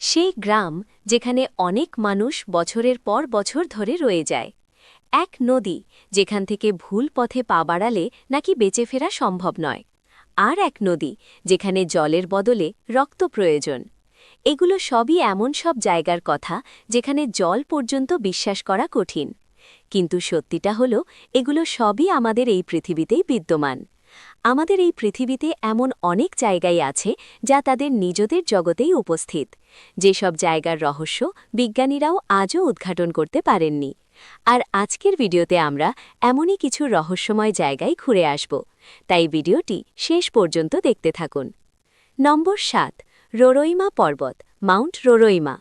সেই গ্রাম যেখানে অনেক মানুষ বছরের পর বছর ধরে রয়ে যায়। এক নদী যেখান থেকে ভুল পথে পা বাড়ালে নাকি বেঁচে ফেরা সম্ভব নয়। আর এক নদী যেখানে জলের বদলে রক্ত প্রয়োজন। এগুলো সবই এমন সব জায়গার কথা যেখানে জল পর্যন্ত বিশ্বাস করা কঠিন। কিন্তু সত্যিটা হলো এগুলো সবই আমাদের এই পৃথিবীতেই বিদ্যমান। আমাদের এই পৃথিবীতে এমন অনেক জায়গায় আছে যা তাদের নিজেদের জগতেই উপস্থিত, যেসব জায়গার রহস্য বিজ্ঞানীরাও আজও উদ্ঘাটন করতে পারেননি। আর আজকের ভিডিওতে আমরা এমনই কিছু রহস্যময় জায়গায় ঘুরে আসব, তাই ভিডিওটি শেষ পর্যন্ত দেখতে থাকুন। নম্বর ৭, রোরোইমা পর্বত, মাউন্ট রোরোইমা।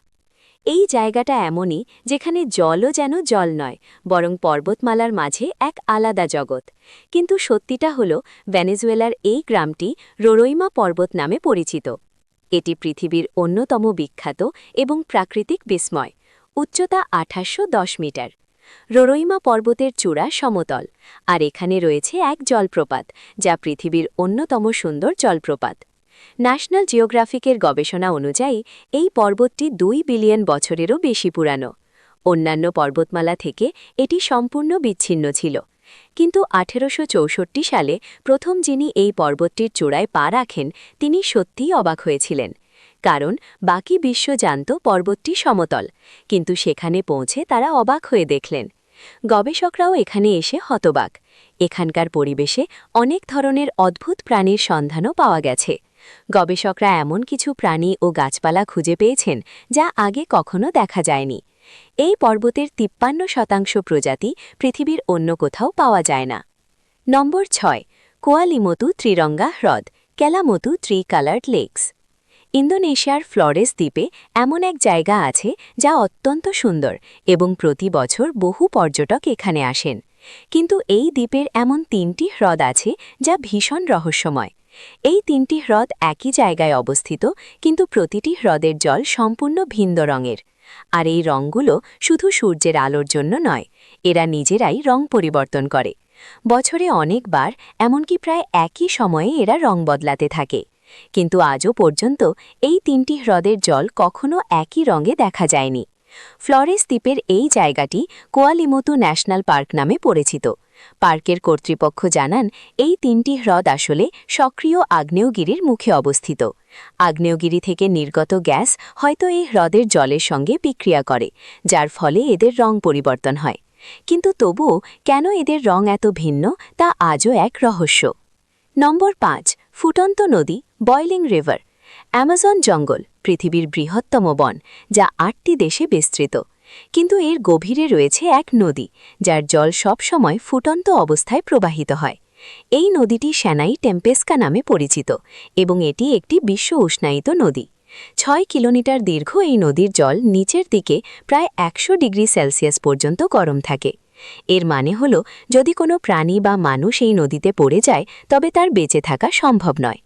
এই জায়গাটা এমনই যেখানে জলও যেন জল নয়, বরং পর্বতমালার মাঝে এক আলাদা জগৎ। কিন্তু সত্যিটা হল ভেনেজুয়েলার এই গ্রামটি রোরোইমা পর্বত নামে পরিচিত। এটি পৃথিবীর অন্যতম বিখ্যাত এবং প্রাকৃতিক বিস্ময়। উচ্চতা ২৮১০ মিটার। রোরোইমা পর্বতের চূড়া সমতল, আর এখানে রয়েছে এক জলপ্রপাত যা পৃথিবীর অন্যতম সুন্দর জলপ্রপাত। ন্যাশনাল জিওগ্রাফিকের গবেষণা অনুযায়ী এই পর্বতটি ২ বিলিয়ন বছরেরও বেশি পুরানো। অন্যান্য পর্বতমালা থেকে এটি সম্পূর্ণ বিচ্ছিন্ন ছিল। কিন্তু ১৮৬৪ সালে প্রথম যিনি এই পর্বতটির চূড়ায় পা রাখেন তিনি সত্যিই অবাক হয়েছিলেন। কারণ বাকি বিশ্ব জানত পর্বতটি সমতল, কিন্তু সেখানে পৌঁছে তারা অবাক হয়ে দেখলেন। গবেষকরাও এখানে এসে হতবাক। এখানকার পরিবেশে অনেক ধরনের অদ্ভুত প্রাণীর সন্ধানও পাওয়া গেছে। গবেষকরা এমন কিছু প্রাণী ও গাছপালা খুঁজে পেয়েছেন যা আগে কখনো দেখা যায়নি। এই পর্বতের ৫৩% প্রজাতি পৃথিবীর অন্য কোথাও পাওয়া যায় না। নম্বর ৬, কোয়ালিমতু ত্রিরঙ্গা হ্রদ, কেলামতু কালার্ড লেকস। ইন্দোনেশিয়ার ফ্লরেস দ্বীপে এমন এক জায়গা আছে যা অত্যন্ত সুন্দর এবং প্রতি বছর বহু পর্যটক এখানে আসেন। কিন্তু এই দ্বীপের এমন ৩টি হ্রদ আছে যা ভীষণ রহস্যময়। এই ৩টি হ্রদ একই জায়গায় অবস্থিত, কিন্তু প্রতিটি হ্রদের জল সম্পূর্ণ ভিন্ন রঙের। আর এই রঙগুলো শুধু সূর্যের আলোর জন্য নয়, এরা নিজেরাই রং পরিবর্তন করে। বছরে অনেকবার, এমনকি প্রায় একই সময়ে এরা রং বদলাতে থাকে। কিন্তু আজও পর্যন্ত এই ৩টি হ্রদের জল কখনো একই রঙে দেখা যায়নি। ফ্লরেস দ্বীপের এই জায়গাটি কোয়ালিমতু ন্যাশনাল পার্ক নামে পরিচিত। পার্কের কর্তৃপক্ষ জানান এই ৩টি হ্রদ আসলে সক্রিয় আগ্নেয়গিরির মুখে অবস্থিত। আগ্নেয়গিরি থেকে নির্গত গ্যাস হয়তো এই হ্রদের জলের সঙ্গে বিক্রিয়া করে, যার ফলে এদের রং পরিবর্তন হয়। কিন্তু তবুও কেন এদের রং এত ভিন্ন তা আজও এক রহস্য। নম্বর ৫, ফুটন্ত নদী, বয়লিং রিভার। অ্যামাজন জঙ্গল পৃথিবীর বৃহত্তম বন, যা ৮টি দেশে বিস্তৃত। কিন্তু এর গভীরে রয়েছে এক নদী যার জল সব সময় ফুটন্ত অবস্থায় প্রবাহিত হয়। এই নদীটি শ্যানাই টেম্পেস্কা নামে পরিচিত এবং এটি একটি বিশ্ব উষ্ণায়িত নদী। ৬ কিলোমিটার দীর্ঘ এই নদীর জল নিচের দিকে প্রায় ১০০ ডিগ্রি সেলসিয়াস পর্যন্ত গরম থাকে। এর মানে হল যদি কোনো প্রাণী বা মানুষ এই নদীতে পড়ে যায় তবে তার বেঁচে থাকা সম্ভব নয়।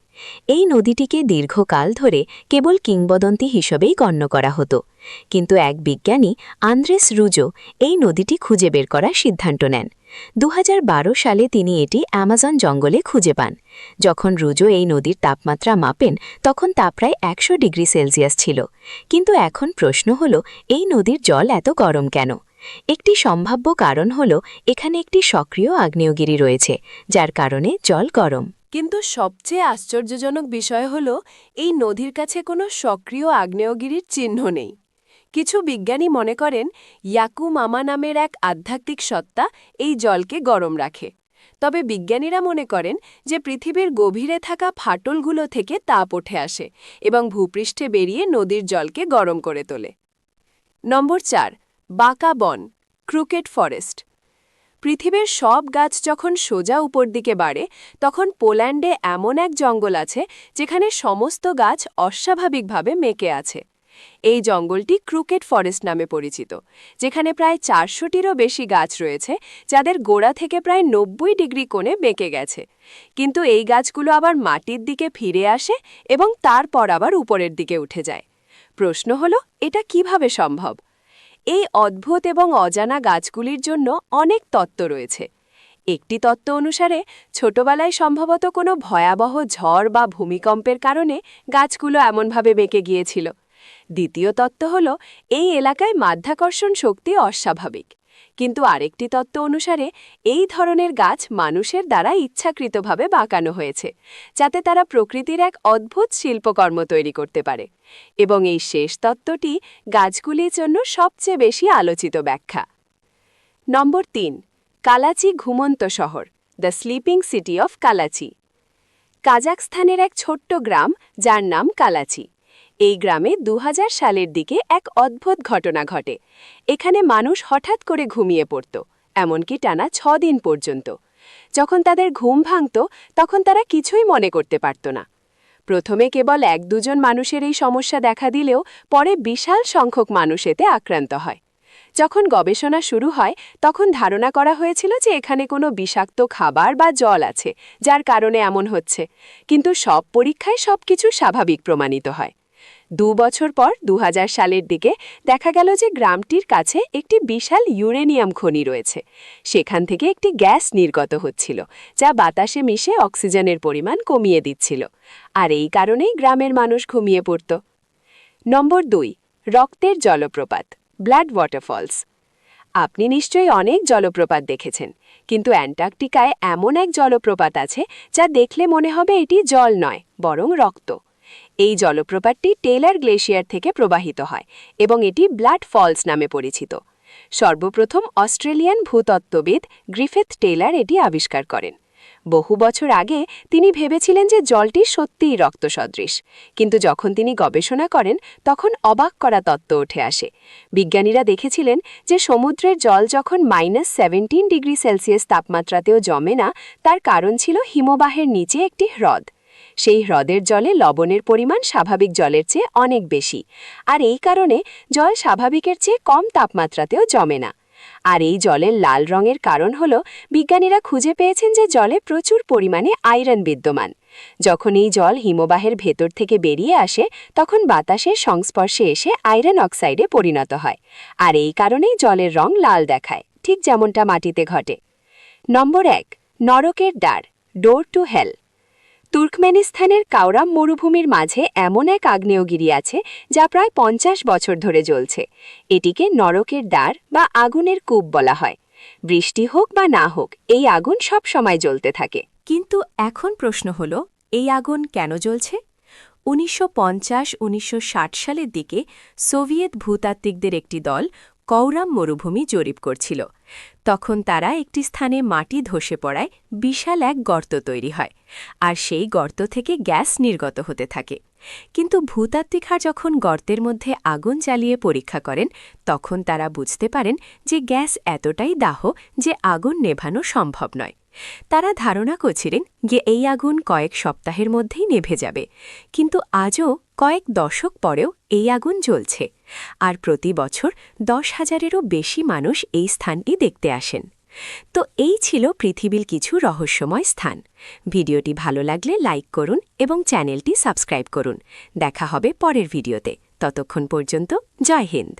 এই নদীটিকে দীর্ঘকাল ধরে কেবল কিংবদন্তি হিসেবেই গণ্য করা হতো। কিন্তু এক বিজ্ঞানী আন্দ্রেস রুজো এই নদীটি খুঁজে বের করার সিদ্ধান্ত নেন। ২০১২ সালে তিনি এটি অ্যামাজন জঙ্গলে খুঁজে পান। যখন রুজো এই নদীর তাপমাত্রা মাপেন তখন তা প্রায় ১০০ ডিগ্রি সেলসিয়াস ছিল। কিন্তু এখন প্রশ্ন হল এই নদীর জল এত গরম কেন? একটি সম্ভাব্য কারণ হল এখানে একটি সক্রিয় আগ্নেয়গিরি রয়েছে, যার কারণে জল গরম। কিন্তু সবচেয়ে আশ্চর্যজনক বিষয় হল এই নদীর কাছে কোনো সক্রিয় আগ্নেয়গিরির চিহ্ন নেই। কিছু বিজ্ঞানী মনে করেন ইয়াকু মামা নামের এক আধ্যাত্মিক সত্তা এই জলকে গরম রাখে। তবে বিজ্ঞানীরা মনে করেন যে পৃথিবীর গভীরে থাকা ফাটলগুলো থেকে তাপ উঠে আসে এবং ভূপৃষ্ঠে বেরিয়ে নদীর জলকে গরম করে তোলে। নম্বর ৪, বাঁকা বন, ক্রুকেট ফরেস্ট। পৃথিবীর সব গাছ যখন সোজা উপর দিকে বাড়ে তখন পোল্যান্ডে এমন এক জঙ্গল আছে যেখানে সমস্ত গাছ অস্বাভাবিকভাবে মেকে আছে। এই জঙ্গলটি ক্রুকেট ফরেস্ট নামে পরিচিত, যেখানে প্রায় ৪০০টিরও বেশি গাছ রয়েছে যাদের গোড়া থেকে প্রায় ৯০ ডিগ্রি কোণে বেঁকে গেছে। কিন্তু এই গাছগুলো আবার মাটির দিকে ফিরে আসে এবং তারপর আবার উপরের দিকে উঠে যায়। প্রশ্ন হল এটা কিভাবে সম্ভব? এই অদ্ভুত এবং অজানা গাছগুলির জন্য অনেক তত্ত্ব রয়েছে। একটি তত্ত্ব অনুসারে ছোটবেলায় সম্ভবত কোনো ভয়াবহ ঝড় বা ভূমিকম্পের কারণে গাছগুলো এমনভাবে বেঁকে গিয়েছিল। দ্বিতীয় তত্ত্ব হল এই এলাকায় মাধ্যাকর্ষণ শক্তি অস্বাভাবিক। কিন্তু আরেকটি তত্ত্ব অনুসারে এই ধরনের গাছ মানুষের দ্বারা ইচ্ছাকৃতভাবে বাঁকানো হয়েছে, যাতে তারা প্রকৃতির এক অদ্ভুত শিল্পকর্ম তৈরি করতে পারে। এবং এই শেষ তত্ত্বটি গাছগুলির জন্য সবচেয়ে বেশি আলোচিত ব্যাখ্যা। নম্বর 3, কালাচি ঘুমন্ত শহর, the sleeping city of Kalachi. কাজাখস্তানের এক ছোট্ট গ্রাম যার নাম কালাচি। এই গ্রামে 2000 সালের দিকে এক অদ্ভুত ঘটনা ঘটে। এখানে মানুষ হঠাৎ করে ঘুমিয়ে পড়ত, এমনকি টানা 6 দিন পর্যন্ত। যখন তাদের ঘুম ভাঙত তখন তারা কিছুই মনে করতে পারত না। প্রথমে কেবল 1-2 মানুষের এই সমস্যা দেখা দিলেও পরে বিশাল সংখ্যক মানুষ এতে আক্রান্ত হয়। যখন গবেষণা শুরু হয় তখন ধারণা করা হয়েছিল যে এখানে কোনো বিষাক্ত খাবার বা জল আছে, যার কারণে এমন হচ্ছে। কিন্তু সব পরীক্ষায় সবকিছু স্বাভাবিক প্রমাণিত হয়। 2 বছর পর 2000 সালের দিকে দেখা গেল যে গ্রামটির কাছে একটি বিশাল ইউরেনিয়াম খনি রয়েছে। সেখান থেকে একটি গ্যাস নির্গত হচ্ছিল, যা বাতাসে মিশে অক্সিজেনের পরিমাণ কমিয়ে দিচ্ছিল। আর এই কারণেই গ্রামের মানুষ ঘুমিয়ে পড়ত। নম্বর 2, রক্তের জলপ্রপাত, ব্লাড ওয়াটারফলস। আপনি নিশ্চয়ই অনেক জলপ্রপাত দেখেছেন, কিন্তু অ্যান্টার্কটিকায় এমন এক জলপ্রপাত আছে যা দেখলে মনে হবে এটি জল নয়, বরং রক্ত। এই জলপ্রপাতটি টেইলর গ্লেশিয়ার থেকে প্রবাহিত হয় এবং এটি ব্লাড ফলস নামে পরিচিত। সর্বপ্রথম অস্ট্রেলিয়ান ভূতত্ত্ববিদ গ্রিফিথ টেইলর এটি আবিষ্কার করেন। বহু বছর আগে তিনি ভেবেছিলেন যে জলটি সত্যিই রক্তসদৃশ, কিন্তু যখন তিনি গবেষণা করেন তখন অবাক করা তত্ত্ব উঠে আসে। বিজ্ঞানীরা দেখেছিলেন যে সমুদ্রের জল যখন -17 ডিগ্রি সেলসিয়াস তাপমাত্রাতেও জমে না, তার কারণ ছিল হিমবাহের নিচে একটি হ্রদ। সেই হ্রদের জলে লবণের পরিমাণ স্বাভাবিক জলের চেয়ে অনেক বেশি, আর এই কারণে জল স্বাভাবিকের চেয়ে কম তাপমাত্রাতেও জমে না। আর এই জলের লাল রঙের কারণ হল বিজ্ঞানীরা খুঁজে পেয়েছেন যে জলে প্রচুর পরিমাণে আয়রন বিদ্যমান। যখন এই জল হিমবাহের ভেতর থেকে বেরিয়ে আসে তখন বাতাসের সংস্পর্শে এসে আয়রন অক্সাইডে পরিণত হয়, আর এই কারণেই জলের রং লাল দেখায়, ঠিক যেমনটা মাটিতে ঘটে। নম্বর 1, নরকের দ্বার, ডোর টু হেল। তুর্কমেনিস্তানের কাওরাম মরুভূমির মাঝে এমন এক আগ্নেয়গিরি আছে যা প্রায় 50 বছর ধরে জ্বলছে। এটিকে নরকের দ্বার বা আগুনের কূপ বলা হয়। বৃষ্টি হোক বা না হোক এই আগুন সব সময় জ্বলতে থাকে। কিন্তু এখন প্রশ্ন হল, এই আগুন কেন জ্বলছে? 1950-1960 সালের দিকে সোভিয়েত ভূতাত্ত্বিকদের একটি দল কওরাম মরুভূমি জরিপ করছিল। তখন তারা একটি স্থানে মাটি ধসে পড়ায় বিশাল এক গর্ত তৈরি হয়, আর সেই গর্ত থেকে গ্যাস নির্গত হতে থাকে। কিন্তু ভূতাত্ত্বিকরা যখন গর্তের মধ্যে আগুন জ্বালিয়ে পরীক্ষা করেন তখন তারা বুঝতে পারেন যে গ্যাস এতটাই দাহ যে আগুন নেভানো সম্ভব নয়। তারা ধারণা করছিলেন যে এই আগুন কয়েক সপ্তাহের মধ্যেই নেভে যাবে, কিন্তু আজও কয়েক দশক পরেও এই আগুন জ্বলছে, আর প্রতি বছর 10,000-এরও বেশি মানুষ এই স্থানটি দেখতে আসেন। তো এই ছিল পৃথিবীর কিছু রহস্যময় স্থান। ভিডিওটি ভালো লাগলে লাইক করুন এবং চ্যানেলটি সাবস্ক্রাইব করুন। দেখা হবে পরের ভিডিওতে। ততক্ষণ পর্যন্ত জয় হিন্দ।